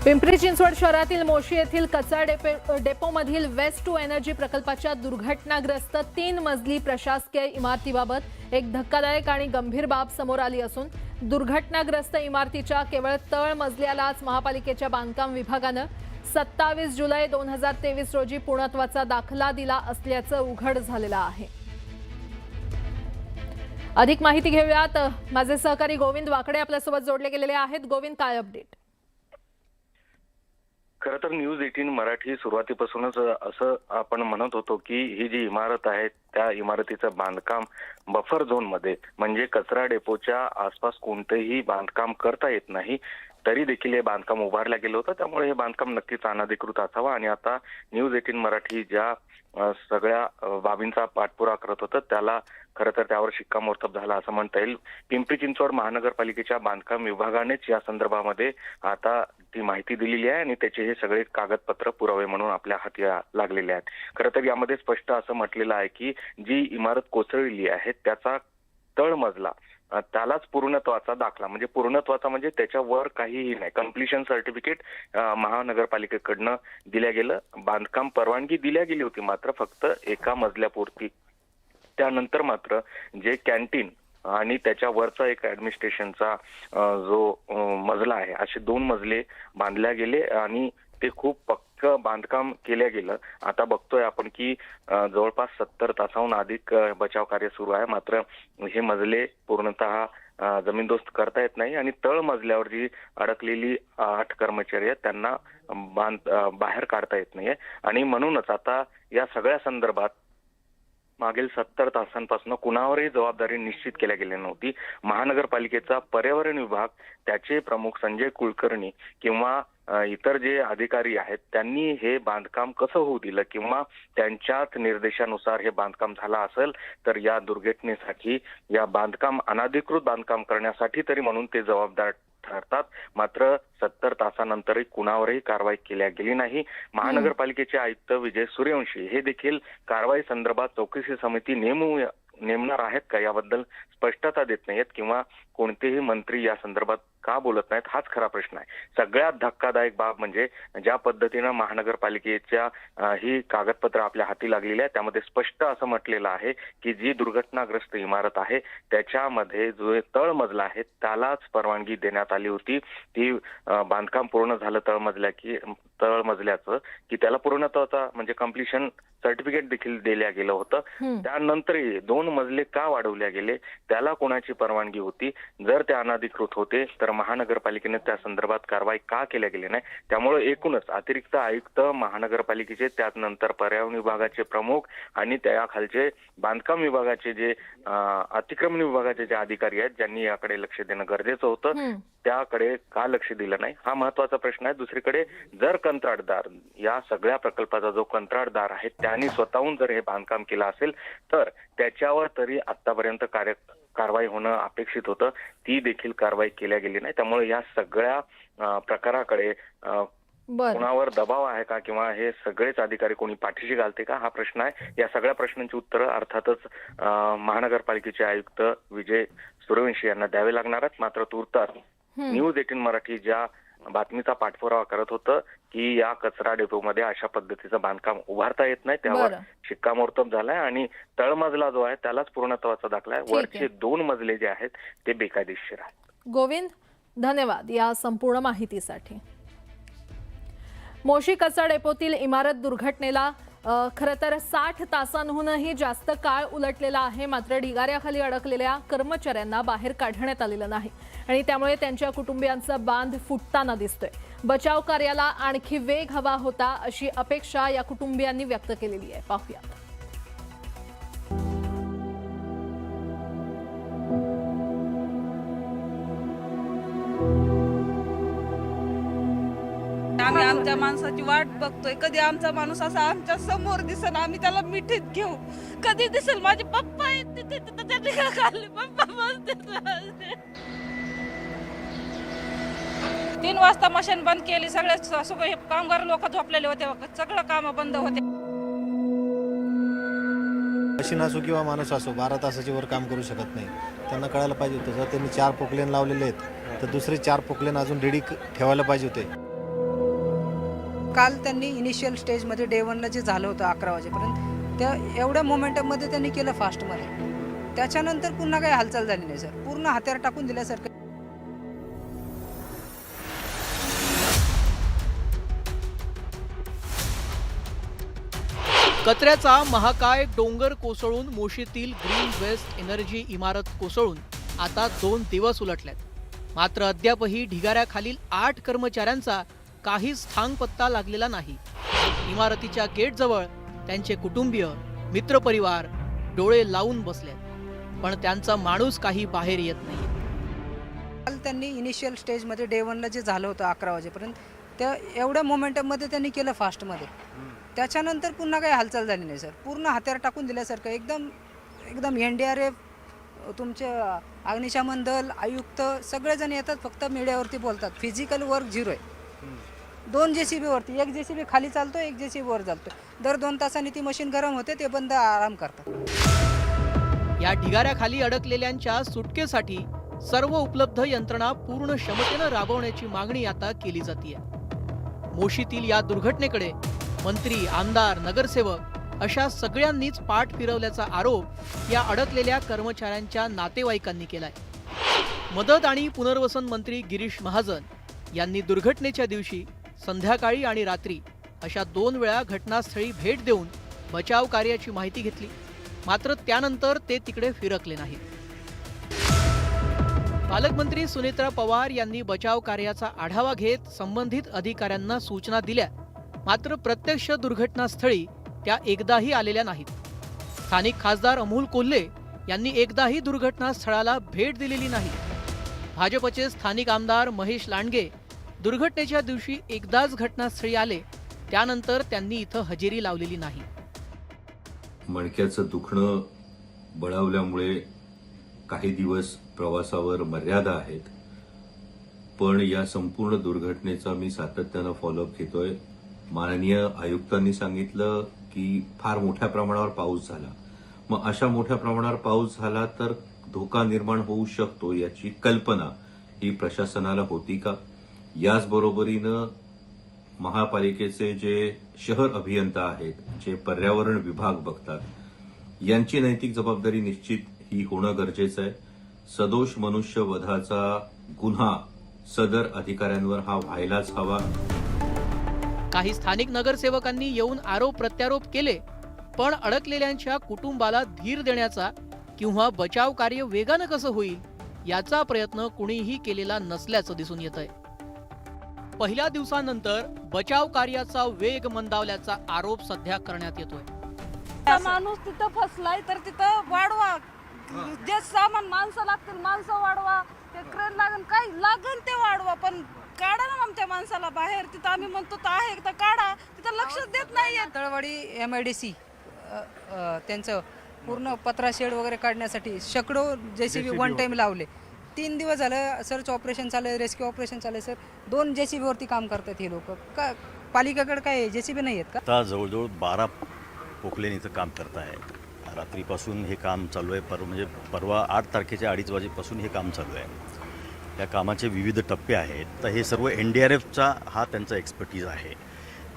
पिंपरी चिंचवड शहरातील मोशी येथील कचरा डेपोमधील वेस्ट टू एनर्जी प्रकल्पाच्या दुर्घटनाग्रस्त 3 मजली प्रशासकीय इमारतीबाबत एक धक्कादायक आणि गंभीर बाब समोर आली असून दुर्घटनाग्रस्त इमारतीच्या केवळ तळ मजल्यालाच महापालिकेच्या बांधकाम विभागाने 27 जुलै 2023 रोजी पूर्णत्वाचा दाखला दिला असल्याचं उघड झालेलं आहे। अधिक माहिती घेऊयात, माझे सहकारी गोविंद वाकडे आपल्यासोबत जोडले गेलेले आहेत। गोविंद, काय अपडेट? खरं तर न्यूज 18 मराठी सुरुवातीपासूनच असं आपण म्हणत होतो की ही जी इमारत आहे त्या इमारतीचं बांधकाम बफर झोन मध्ये म्हणजे कचरा डेपोच्या आसपास कोणतेही बांधकाम करता येत नाही, तरी देखील हे बांधकाम उभारलं गेलं होतं। त्यामुळे हे बांधकाम नक्कीच अनधिकृत असावं आणि आता न्यूज 18 मराठी ज्या सगळ्या बाबींचा पाठपुरावा करत होतं त्याला खरं तर त्यावर शिक्कामोर्तब झाला असं म्हणता येईल। पिंपरी चिंचवड महानगरपालिकेच्या बांधकाम विभागानेच या संदर्भामध्ये आता ती माहिती दिलेली आहे आणि त्याचे हे सगळे कागदपत्र पुरावे म्हणून आपल्या हाती लागलेले आहेत। खरं तर यामध्ये स्पष्ट असं म्हटलेलं आहे की जी इमारत कोसळलेली आहे त्याचा तळमजला त्यालाच पूर्णत्वाचा दाखला म्हणजे पूर्णत्वाचा म्हणजे त्याच्यावर काहीही नाही, कम्प्लिशन सर्टिफिकेट महानगरपालिकेकडनं दिल्या गेलं। बांधकाम परवानगी दिल्या गेली होती मात्र फक्त एका मजल्यापुरती। त्यानंतर मात्र जे कॅन्टीन आणि त्याच्यावरचा एक ऍडमिनिस्ट्रेशनचा जो मजला आहे असे 2 मजले बांधल्या गेले आणि ते खूप पक्क बांधकाम केलं गेलं। आता बघतोय आपण की जवळपास 70 तासाहून अधिक बचाव कार्य सुरू आहे, मात्र हे मजले पूर्णतः जमीनदोस्त करता येत नाही आणि तळ मजल्यावर जी अडकलेली 8 कर्मचारी आहेत त्यांना बाहेर काढता येत नाहीये आणि म्हणूनच आता या सगळ्या संदर्भात मागील 70 तासांपासून कुणावरही जबाबदारी निश्चित केल्या गेली नव्हती। महानगरपालिकेचा पर्यावरण विभाग, त्याचे प्रमुख संजय कुलकर्णी किंवा इतर जे अधिकारी आहेत त्यांनी हे बांधकाम कसं होऊ दिलं किंवा त्यांच्याच निर्देशानुसार हे बांधकाम झालं असेल तर या दुर्घटनेसाठी या अनधिकृत बांधकाम करण्यासाठी तरी म्हणून ते जबाबदार ठरतात। मात्र 70 तासानंतरही कुणावरही कारवाई केल्या गेली नाही। महानगरपालिकेचे आयुक्त विजय सूर्यवंशी हे देखील कारवाई संदर्भात चौकशी समिती नेमणार आहेत का याबद्दल स्पष्टता देत नाहीत किंवा कोणतेही मंत्री या संदर्भात का बोलत नाहीत हाच खरा प्रश्न आहे। सगळ्यात धक्कादायक बाब म्हणजे ज्या पद्धतीनं महानगरपालिकेच्या ही कागदपत्र आपल्या हाती लागलेली आहे त्यामध्ये स्पष्ट असं म्हटलेलं आहे की जी दुर्घटनाग्रस्त इमारत आहे त्याच्यामध्ये जो तळमजला आहे त्यालाच परवानगी देण्यात आली होती। ती बांधकाम पूर्ण झालं तळमजल्याचं की त्याला पूर्णत्वाचा म्हणजे कम्प्लिशन सर्टिफिकेट देखील दिल्या गेलं होतं। त्यानंतरही 2 मजले का वाढवले गेले, त्याला कोणाची परवानगी होती, जर ते अनधिकृत होते तर महानगरपालिकेने त्या संदर्भात कारवाई का केल्या गेली नाही। त्यामुळे एकूणच अतिरिक्त आयुक्त महानगरपालिकेचे, त्यानंतर पर्यावरण विभागाचे प्रमुख आणि त्याखालचे बांधकाम विभागाचे जे अतिक्रमण विभागाचे जे अधिकारी आहेत ज्यांनी याकडे लक्ष देणं गरजेचं होतं त्याकडे का लक्ष दिलं नाही हा महत्वाचा प्रश्न आहे। दुसरीकडे जर कंत्राटदार, या सगळ्या प्रकल्पाचा जो कंत्राटदार आहे त्यांनी स्वतःहून जर हे बांधकाम केलं असेल तर त्याच्यावर तरी आतापर्यंत कारवाई होणं अपेक्षित होतं, ती देखील कारवाई केल्या गेली नाही। त्यामुळे या सगळ्या प्रकाराकडे कोणावर दबाव आहे का किंवा हे सगळेच अधिकारी कोणी पाठीशी घालते का हा प्रश्न आहे। या सगळ्या प्रश्नांची उत्तरं अर्थातच महानगरपालिकेचे आयुक्त विजय सूर्यवंशी यांना द्यावे लागणार आहेत। मात्र तुर्तास न्यूज 18 मराठी ज्या बातमीचा पाठपुरावा करत होतं की या कचरा डेपोमध्ये अशा पद्धतीचं बांधकाम उभारता येत नाही त्यावर शिक्कामोर्तब झालाय आणि तळमजला जो आहे त्यालाच पूर्णत्वाचा दाखला आहे, वरचे 2 मजले जे आहेत ते बेकायदेशीर आहेत। गोविंद, धन्यवाद या संपूर्ण माहितीसाठी। मोशी कचरा डेपोतील इमारत दुर्घटनेला खरं तर 60 तासांहूनही जास्त काळ उलटलेला आहे, मात्र ढिगाऱ्याखाली अडकलेल्या कर्मचाऱ्यांना बाहेर काढण्यात आलेलं नाही आणि त्यामुळे त्यांच्या कुटुंबियांचा बांध फुटताना दिसतोय। बचाव कार्याला आणखी वेग हवा होता अशी अपेक्षा या कुटुंबियांनी व्यक्त केलेली आहे। पाहूया। आम्ही आमच्या माणसाची वाट बघतोय, कधी आमचा माणूस असा आमच्या समोर दिसेल, आम्ही त्याला मिठीत घेऊ, कधी दिसेल माझे पप्पा खाल्ले पप्पा 3 वाजता मशीन बंद केली, सगळे कामगार लोक झोपलेले होते, सगळं काम बंद होते। मशीन असो किंवा माणूस असो 12 तासाच्या वर काम करू शकत नाही, त्यांना कळायला पाहिजे होतं। जर त्यांनी 4 पोकलेन लावलेले आहेत तर दुसरे 4 पोकलेन अजून रेडी ठेवायला पाहिजे होते। काल त्यांनी इनिशियल स्टेजमध्ये डे 1ला जे झालं होतं 11 वाजेपर्यंत त्या एवढ्या मोमेंटममध्ये त्यांनी केलं फास्टमध्ये. त्याच्यानंतर पुन्हा काही हालचाल झाली नाही सर. पूर्ण हात्यार टाकून दिल्यासारखं. कचऱ्याचा महाकाय डोंगर कोसळून मोशीतील ग्रीन वेस्ट एनर्जी इमारत कोसळून आता 2 दिवस उलटलेत. मात्र अद्यापही ढिगाऱ्याखालील 8 कर्मचाऱ्यांचा काहीच थांगपत्ता लागलेला नाही. इमारतीच्या गेटजवळ त्यांचे कुटुंबीय, मित्रपरिवार डोळे लावून बसलेत, पण त्यांचा माणूस काही बाहेर येत नाही. काल त्यांनी इनिशियल स्टेजमध्ये डे 1ला जे झालं होतं 11 वाजेपर्यंत त्या एवढ्या मोमेंटममध्ये त्यांनी केलं फास्टमध्ये. त्याच्यानंतर पुन्हा काही हालचाल झाली नाही सर. पूर्ण हात्यार टाकून दिल्यासारखं. एकदम NDRF, तुमचे अग्निशमन दल, आयुक्त सगळेजण येतात, फक्त मीडियावरती बोलतात. फिजिकल वर्क 0 आहे. 2 JCB वरती, एक JCB खाली चालतो, एक JCB वर चालतो. दर 2 तासांनी ती मशीन गरम होते, ते बंद आराम करतात. या ढिगाऱ्याखाली अडकलेल्यांच्या सुटकेसाठी सर्व उपलब्ध यंत्रणा पूर्ण क्षमतेनं राबवण्याची मागणी आता केली जाते. मोशीतील या दुर्घटनेकडे मंत्री, आमदार, नगरसेवक अशा सगळ्यांनीच पाठ फिरवल्याचा आरोप या अडकलेल्या कर्मचाऱ्यांच्या नातेवाईकांनी केलाय. मदत आणि पुनर्वसन मंत्री गिरीश महाजन यांनी दुर्घटनेच्या दिवशी संध्याकाळी आणि रात्री अशा 2 वेळा घटनास्थळी भेट देऊन बचाव कार्याची माहिती घेतली. मात्र त्यानंतर ते तिकडे फिरकले नाहीत. पालकमंत्री सुनेत्रा पवार यांनी बचाव कार्याचा आढावा घेत संबंधित अधिकाऱ्यांना सूचना दिल्या. मात्र प्रत्यक्ष दुर्घटनास्थळी त्या एकदाही आलेल्या नाहीत. स्थानिक खासदार अमोल कोल्हे यांनी एकदाही दुर्घटनास्थळाला भेट दिलेली नाही. भाजपचे स्थानिक आमदार महेश लांडगे दुर्घटनेच्या दिवशी एकदाच घटनास्थळी आले, त्यानंतर त्यांनी इथं हजेरी लावलेली नाही. मणक्याचं दुखणं बळावल्यामुळे काही दिवस प्रवासावर मर्यादा आहेत, पण या संपूर्ण दुर्घटनेचा मी सातत्यानं फॉलोअप घेतोय. माननीय आयुक्तांनी सांगितलं की फार मोठ्या प्रमाणावर पाऊस झाला. मग अशा मोठ्या प्रमाणावर पाऊस झाला तर धोका निर्माण होऊ शकतो याची कल्पना ही प्रशासनाला होती का? याचबरोबरीनं महापालिकेचे जे शहर अभियंता आहेत, जे पर्यावरण विभाग बघतात, यांची नैतिक जबाबदारी निश्चित ही होणं गरजेचं आहे. सदोष मनुष्यवधाचा गुन्हा सदर अधिकाऱ्यांवर हा व्हायलाच हवा. काही स्थानिक नगरसेवकांनी येऊन आरोप प्रत्यारोप केले, पण अडकलेल्यांच्या कुटुंबाला धीर देण्याचा किंवा बचाव कार्य वेगानं कसं होईल याचा प्रयत्न कुणीही केलेला नसल्याचं दिसून येतंय. पहिल्या दिवसानंतर बचाव कार्याचा वेग मंदावल्याचा आरोप सध्या करण्यात येतोय. माणूस तिथं फसलाय तर तिथं वाढवा. जे सामान माणसं लागतील माणसं वाढवा. ते क्रेन लागेल काही लागेल ते वाढवा, पण काढा ना आमच्या माणसाला बाहेर. तिथं आम्ही म्हणतो तर आहे तर काढा, तिथं लक्षच देत नाहीये. तळवाडी MIDC त्यांचं पूर्ण पत्रा शेड वगैरे काढण्यासाठी शेकडो JCB वन टाइम लावले. 3 दिवस झालं सर्च ऑपरेशन चालू आहे, रेस्क्यू ऑपरेशन चालू आहे सर. 2 JCB वरती काम करतात हे लोक. का पालिकेकडे काय JCB नाही आहेत का? आता जवळजवळ 12 पोकलेन इथं काम करत आहे. रात्रीपासून हे काम चालू आहे. म्हणजे परवा 8 तारखेच्या 2:30 वाजेपासून हे काम चालू आहे. या कामाचे विविध टप्पे आहेत. तर हे सर्व NDRFचा हा त्यांचा एक्सपर्टीज आहे.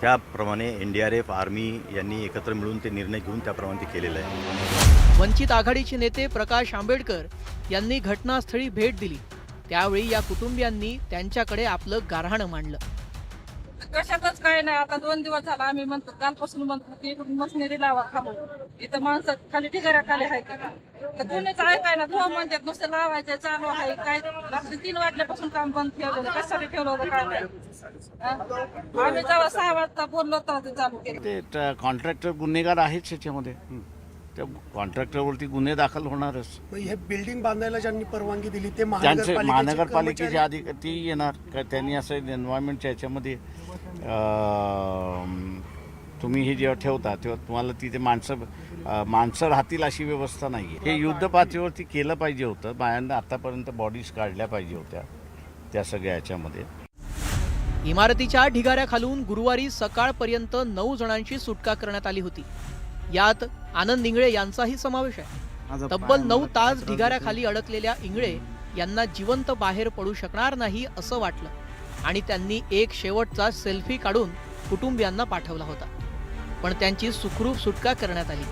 त्याप्रमाणे NDRF, आर्मी यांनी एकत्र मिळून ते निर्णय घेऊन त्याप्रमाणे ते केलेलं आहे. वंचित आघाडीचे नेते प्रकाश आंबेडकर यांनी घटनास्थळी भेट दिली. त्यावेळी या कुटुंबियांनी त्यांच्याकडे आपलं गाऱ्हाणं मांडलं. कशातच काय नाही. आता 2 दिवस झाला आम्ही म्हणतो, कालपासून म्हणतो की इकडून मशिनरी लावा खाली. इथं माणसं खाली ढिगाऱ्या खाली आहे का? तर कोणीच ऐकाय ना. धुवा म्हणतात नुसतं लावायचं चालू आहे. काय रात्री 3 वाजल्यापासून काम बंद ठेवलं. कशासाठी ठेवलं होतं काय नाही. आम्ही जेव्हा 6 वाजता बोललो तेव्हा ते चालू केलं. ते कॉन्ट्रॅक्टर गुन्हेगार आहेच त्याच्यामध्ये. त्या कॉन्ट्रॅक्टरवरती गुन्हे दाखल होणारच. हे बिल्डिंग बांधायला ज्यांनी परवानगी दिली ते त्यांचे महानगरपालिकेचे अधिकारी ती येणार का? त्यांनी असं एन्व्हायरमेंटच्या याच्यामध्ये तुम्ही हे जेव्हा ठेवता तेव्हा तुम्हाला तिथे माणसं राहतील अशी व्यवस्था नाही. हे युद्ध पातळीवरती केलं पाहिजे होतं. बायांना आतापर्यंत बॉडीज काढल्या पाहिजे होत्या त्या सगळ्या याच्यामध्ये. इमारतीच्या ढिगाऱ्याखालून गुरुवारी सकाळपर्यंत 9 जणांची सुटका करण्यात आली होती. यात आनंद इंगळे यांचाही समावेश आहे. तब्बल 9 तास ढिगाऱ्याखाली अडकलेल्या इंगळे यांना जिवंत बाहेर पडू शकणार नाही असं वाटलं आणि त्यांनी एक शेवटचा सेल्फी काढून कुटुंबियांना पाठवला होता, पण त्यांची सुखरूप सुटका करण्यात आली.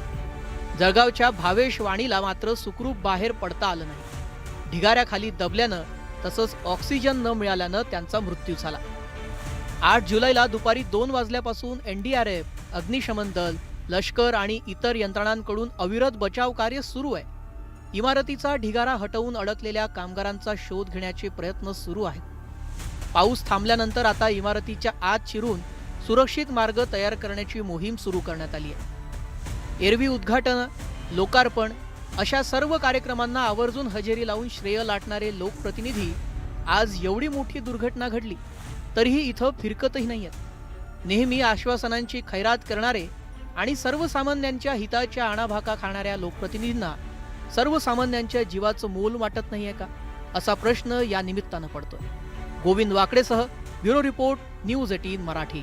जळगावच्या भावेश वाणीला मात्र सुखरूप बाहेर पडता आलं नाही. ढिगाऱ्याखाली दबल्यानं तसंच ऑक्सिजन न मिळाल्यानं त्यांचा मृत्यू झाला. 8 जुलैला दुपारी 2 वाजल्यापासून NDRF, अग्निशमन दल, लष्कर आणि इतर यंत्रणांकडून अविरत बचाव कार्य सुरू आहे. इमारतीचा ढिगारा हटवून अडकलेल्या कामगारांचा शोध घेण्याचे प्रयत्न सुरू आहेत. पाऊस थांबल्यानंतर आता इमारतीच्या आत शिरून सुरक्षित मार्ग तयार करण्याची मोहीम सुरू करण्यात आली आहे. एरवी उद्घाटन, लोकार्पण अशा सर्व कार्यक्रमांना आवर्जून हजेरी लावून श्रेय लाटणारे लोकप्रतिनिधी आज एवढी मोठी दुर्घटना घडली तरीही इथं फिरकतही नाही आहेत. नेहमी आश्वासनांची खैरात करणारे आणि सर्वसामान्यांच्या हिताच्या आणाभाका खाणाऱ्या लोकप्रतिनिधींना सर्वसामान्यांच्या जीवाचं मोल वाटत नाहीये का, असा प्रश्न या निमित्तानं पडतोय. गोविंद वाकडेसह ब्युरो रिपोर्ट, न्यूज 18 मराठी.